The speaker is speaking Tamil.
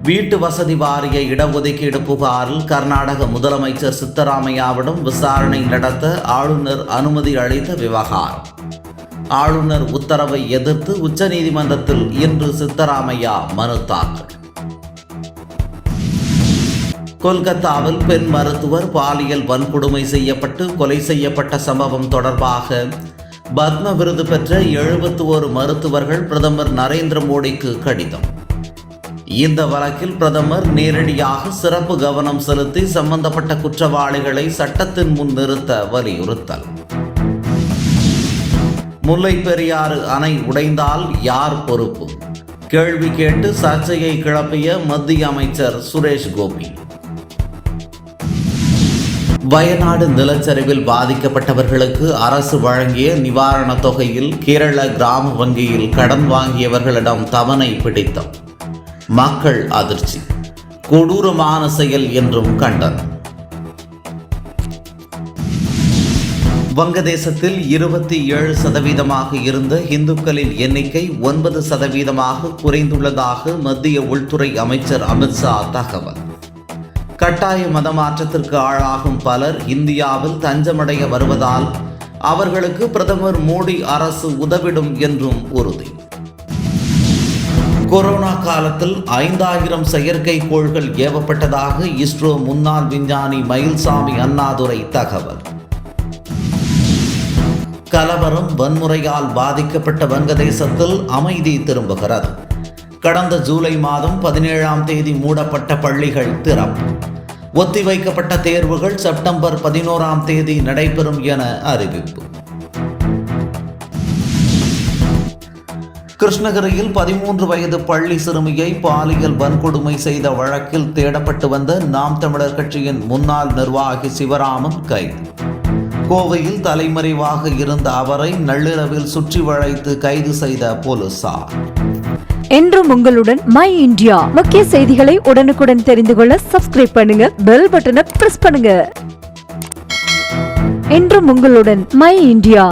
வீட்டு வசதி வாரிய இடஒதுக்கீடு புகாரில் கர்நாடக முதலமைச்சர் சித்தராமையாவிடம் விசாரணை நடத்த ஆளுநர் அனுமதி அளித்த விவகாரம். ஆளுநர் உத்தரவை எதிர்த்து உச்சநீதிமன்றத்தில் இன்று சித்தராமையா மனு தாக்கல். கொல்கத்தாவில் பெண் மருத்துவர் பாலியல் வன்கொடுமை செய்யப்பட்டு கொலை செய்யப்பட்ட சம்பவம் தொடர்பாக பத்ம விருது பெற்ற 71 மருத்துவர்கள் பிரதமர் நரேந்திர மோடிக்கு கடிதம். இந்த வழக்கில் பிரதமர் நேரடியாக சிறப்பு கவனம் செலுத்தி சம்பந்தப்பட்ட குற்றவாளிகளை சட்டத்தின் முன் நிறுத்த வலியுறுத்தல். முல்லை பெரியாறு அணை உடைந்தால் யார் பொறுப்பு? கேள்வி கேட்டு சர்ச்சையை கிளப்பிய மத்திய அமைச்சர் சுரேஷ் கோபி. வயநாடு நிலச்சரிவில் பாதிக்கப்பட்டவர்களுக்கு அரசு வழங்கிய நிவாரணத் தொகையில் கேரள கிராம வங்கியில் கடன் வாங்கியவர்களிடம் தவணை பிடித்தம். மக்கள் அதிர்ச்சி. கொடூரமான செயல் என்றும் கண்டனம். வங்கதேசத்தில் 27% இருந்த இந்துக்களின் எண்ணிக்கை 9% குறைந்துள்ளதாக மத்திய உள்துறை அமைச்சர் அமித்ஷா தகவல். கட்டாய மதமாற்றத்திற்கு ஆளாகும் பலர் இந்தியாவில் தஞ்சமடைய வருவதால் அவர்களுக்கு பிரதமர் மோடி அரசு உதவிடும் என்றும் உறுதி. கொரோனா காலத்தில் 5000 செயற்கைக்கோள்கள் ஏவப்பட்டதாக இஸ்ரோ முன்னாள் விஞ்ஞானி மயில்சாமி அண்ணாதுரை தகவல். கலவரம் வன்முறையால் பாதிக்கப்பட்ட வங்கதேசத்தில் அமைதி திரும்புகிறது. கடந்த ஜூலை மாதம் 17ஆம் தேதி மூடப்பட்ட பள்ளிகள் திறப்பு. ஒத்திவைக்கப்பட்ட தேர்வுகள் செப்டம்பர் 11ஆம் தேதி நடைபெறும் என அறிவிப்பு. கிருஷ்ணகிரியில் 13 வயது பள்ளி சிறுமியை பாலியல் வன்கொடுமை செய்த வழக்கில் தேடப்பட்டு வந்த நாம் தமிழர் கட்சியின் முன்னாள் நிர்வாகி சிவராமன் கைது. கோவையில் தலைமறைவாக இருந்த அவரை நள்ளிரவில் சுற்றி வளைத்து கைது செய்த போலீசார். என்றும் உங்களுடன் மை இந்தியா. முக்கிய செய்திகளை உடனுக்குடன் தெரிந்து கொள்ள சப்ஸ்கிரைப் பண்ணுங்க, பெல் பட்டனை பிரஸ் பண்ணுங்க. என்றும் உங்களுடன் மை இந்தியா.